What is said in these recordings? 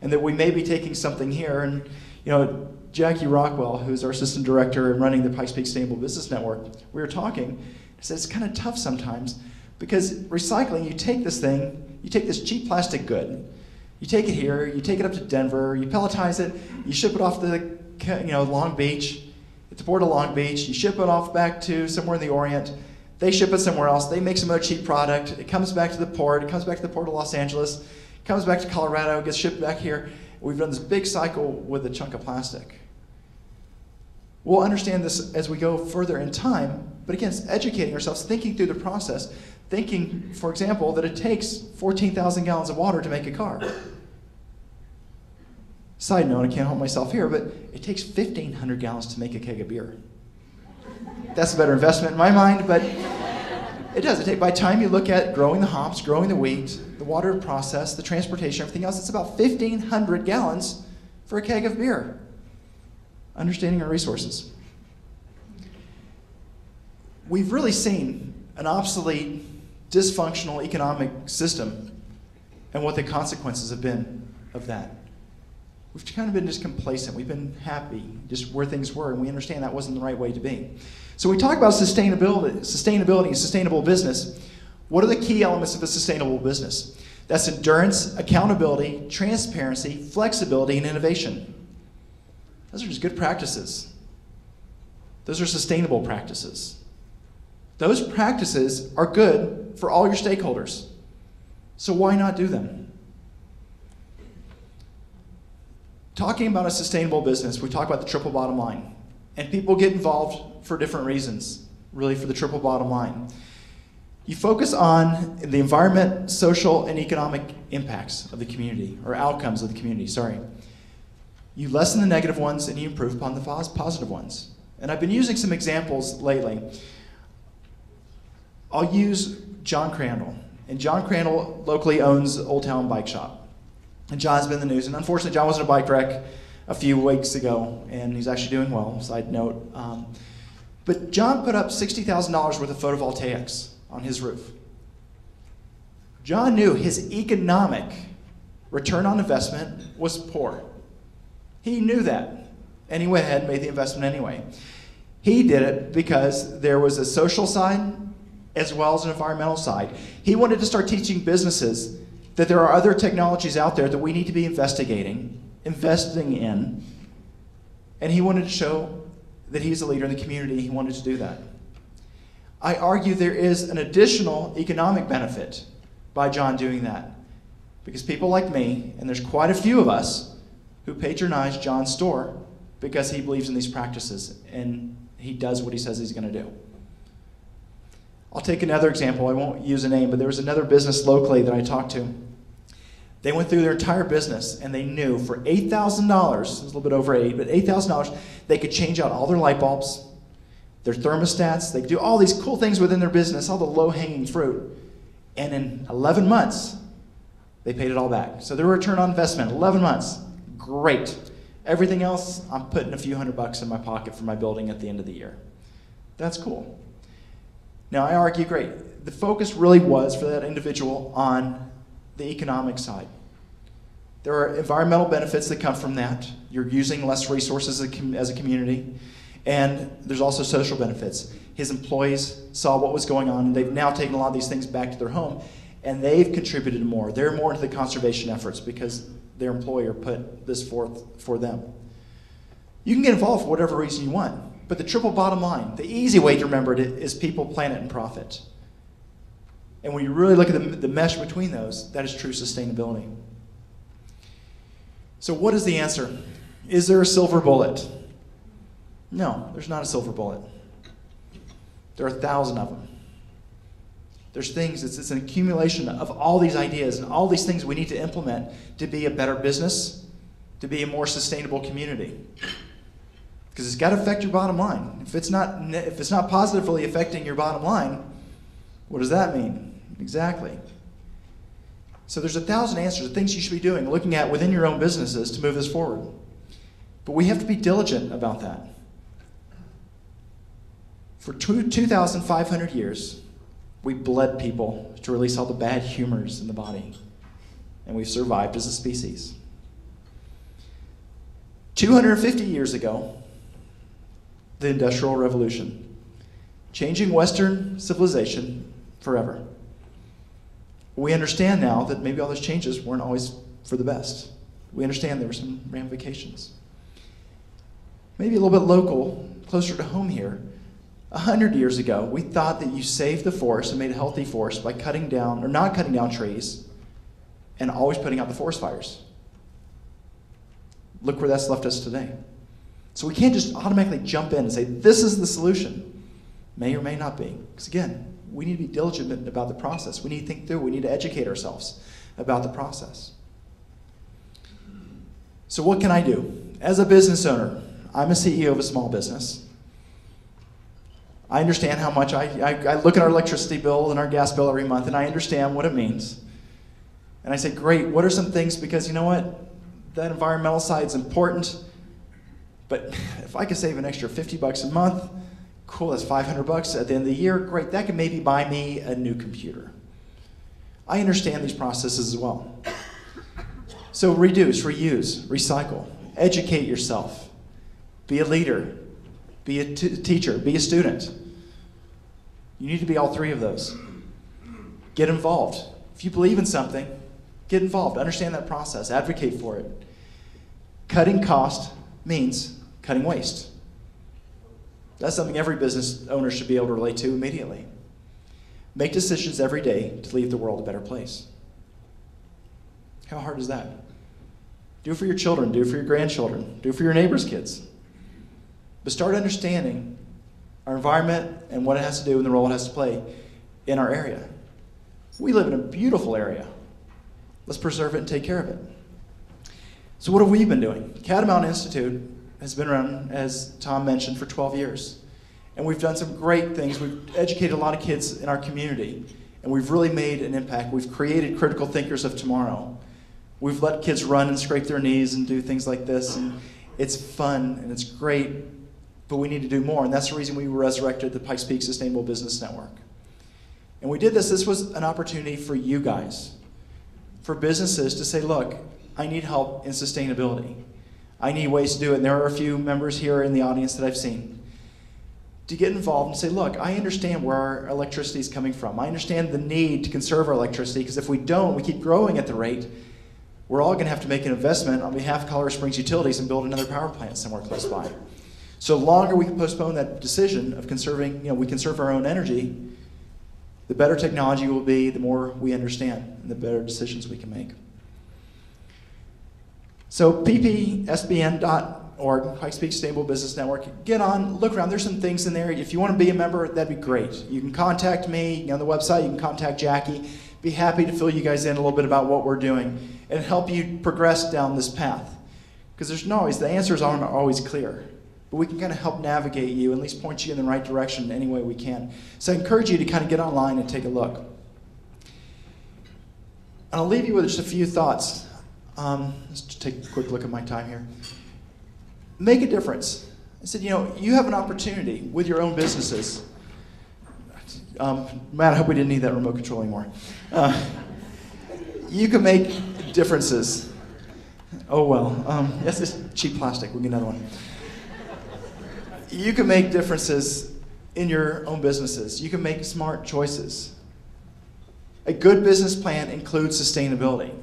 and that we may be taking something here. And Jackie Rockwell, who's our assistant director and running the Pikes Peak Sustainable Business Network, we were talking. I said it's kind of tough sometimes because recycling, you take this thing, you take this cheap plastic good, you take it here, you take it up to Denver, you pelletize it, you ship it off to Long Beach, at the port of Long Beach, you ship it off back to somewhere in the Orient, they ship it somewhere else, they make some other cheap product, it comes back to the port, it comes back to the port of Los Angeles, it comes back to Colorado, gets shipped back here. We've done this big cycle with a chunk of plastic. We'll understand this as we go further in time, but again, it's educating ourselves, thinking through the process, thinking, for example, that it takes 14,000 gallons of water to make a car. Side note, I can't help myself here, but it takes 1,500 gallons to make a keg of beer. That's a better investment in my mind, but it does. By the time you look at growing the hops, growing the wheat, the water process, the transportation, everything else, it's about 1,500 gallons for a keg of beer. Understanding our resources. We've really seen an obsolete, dysfunctional economic system and what the consequences have been of that. We've kind of been just complacent. We've been happy just where things were, and we understand that wasn't the right way to be. So we talk about sustainability and sustainable business. What are the key elements of a sustainable business? That's endurance, accountability, transparency, flexibility, and innovation. Those are just good practices. Those are sustainable practices. Those practices are good for all your stakeholders. So why not do them? Talking about a sustainable business, we talk about the triple bottom line. And people get involved for different reasons, really for the triple bottom line. You focus on the environment, social, and economic impacts of the community, or outcomes of the community, sorry. You lessen the negative ones and you improve upon the positive ones. And I've been using some examples lately. I'll use John Crandall. And John Crandall locally owns Old Town Bike Shop. And John's been in the news. And unfortunately, John was in a bike wreck a few weeks ago, and he's actually doing well, side note. But John put up $60,000 worth of photovoltaics on his roof. John knew his economic return on investment was poor. He knew that, and he went ahead and made the investment anyway. He did it because there was a social side as well as an environmental side. He wanted to start teaching businesses that there are other technologies out there that we need to be investing in, and he wanted to show that he's a leader in the community. He wanted to do that. I argue there is an additional economic benefit by John doing that, because people like me, and there's quite a few of us, who patronize John's store because he believes in these practices and he does what he says he's going to do. I'll take another example. I won't use a name, but there was another business locally that I talked to. They went through their entire business and they knew for $8,000, it was a little bit over $8,000, but $8,000, they could change out all their light bulbs, their thermostats, they could do all these cool things within their business, all the low-hanging fruit. And in 11 months, they paid it all back. So their return on investment, 11 months, great. Everything else, I'm putting a few $100 in my pocket for my building at the end of the year. That's cool. Now, I argue, great. The focus really was for that individual on the economic side. There are environmental benefits that come from that. You're using less resources as a community. And there's also social benefits. His employees saw what was going on, and they've now taken a lot of these things back to their home, and they've contributed more. They're more into the conservation efforts because their employer put this forth for them. You can get involved for whatever reason you want, but the triple bottom line, the easy way to remember it is people, planet, and profit. And when you really look at the mesh between those, that is true sustainability. So what is the answer? Is there a silver bullet? No, there's not a silver bullet. There are 1,000 of them. There's things, it's an accumulation of all these ideas and all these things we need to implement to be a better business, to be a more sustainable community. Because it's got to affect your bottom line. If it's not positively affecting your bottom line, what does that mean? Exactly. So there's 1,000 answers of things you should be doing, looking at within your own businesses to move this forward. But we have to be diligent about that. For 2,500 years, we bled people to release all the bad humors in the body. And we've survived as a species. 250 years ago, the Industrial Revolution, changing Western civilization forever. We understand now that maybe all those changes weren't always for the best. We understand there were some ramifications. Maybe a little bit local, closer to home here. 100 years ago, we thought that you saved the forest and made a healthy forest by cutting down, or not cutting down trees, and always putting out the forest fires. Look where that's left us today. So we can't just automatically jump in and say, this is the solution. May or may not be. Because again, we need to be diligent about the process. We need to think through. We need to educate ourselves about the process. So what can I do? As a business owner, I'm a CEO of a small business. I understand how much I look at our electricity bill and our gas bill every month, and I understand what it means. And I say, great, what are some things? Because you know what? That environmental side is important, but if I could save an extra $50 a month, cool, that's $500 at the end of the year, great, that could maybe buy me a new computer. I understand these processes as well. So reduce, reuse, recycle, educate yourself, be a leader, be a teacher, be a student. You need to be all three of those. Get involved. If you believe in something, get involved, understand that process, advocate for it. Cutting cost means cutting waste. That's something every business owner should be able to relate to immediately. Make decisions every day to leave the world a better place. How hard is that? Do it for your children, do it for your grandchildren, do it for your neighbor's kids. But start understanding our environment and what it has to do and the role it has to play in our area. We live in a beautiful area. Let's preserve it and take care of it. So what have we been doing? Catamount Institute has been around, as Tom mentioned, for 12 years. And we've done some great things. We've educated a lot of kids in our community, and we've really made an impact. We've created critical thinkers of tomorrow. We've let kids run and scrape their knees and do things like this, and it's fun and it's great, but we need to do more, and that's the reason we resurrected the Pikes Peak Sustainable Business Network. And we did this. This was an opportunity for you guys, for businesses to say, look, I need help in sustainability. I need ways to do it. And there are a few members here in the audience that I've seen. To get involved and say, look, I understand where our electricity is coming from. I understand the need to conserve our electricity, because if we don't, we keep growing at the rate, we're all going to have to make an investment on behalf of Colorado Springs Utilities and build another power plant somewhere close by. So the longer we can postpone that decision of conserving, we conserve our own energy, the better technology will be, the more we understand, and the better decisions we can make. So ppsbn.org, Pikes Peak Sustainable Business Network, get on, look around. There's some things in there. If you want to be a member, that'd be great. You can contact me on the website. You can contact Jackie. Be happy to fill you guys in a little bit about what we're doing and help you progress down this path. Because the answers aren't always clear. But we can kind of help navigate you, at least point you in the right direction any way we can. So I encourage you to kind of get online and take a look. And I'll leave you with just a few thoughts. Let's just take a quick look at my time here. Make a difference. I said, you have an opportunity with your own businesses. Matt, I hope we didn't need that remote control anymore. You can make differences. Oh, well. That's just cheap plastic. We'll get another one. You can make differences in your own businesses. You can make smart choices. A good business plan includes sustainability.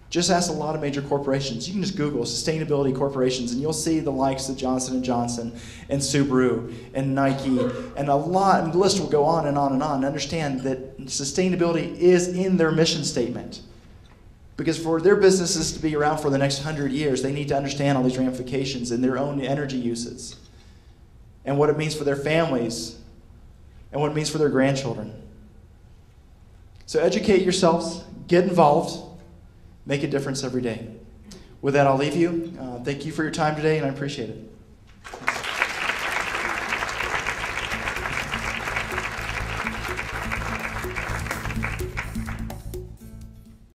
Just ask a lot of major corporations. You can just Google sustainability corporations, and you'll see the likes of Johnson & Johnson and Subaru and Nike and a lot, and the list will go on and on and on. Understand that sustainability is in their mission statement. Because for their businesses to be around for the next 100 years, they need to understand all these ramifications in their own energy uses and what it means for their families and what it means for their grandchildren. So educate yourselves, get involved, make a difference every day. With that, I'll leave you. Thank you for your time today, and I appreciate it.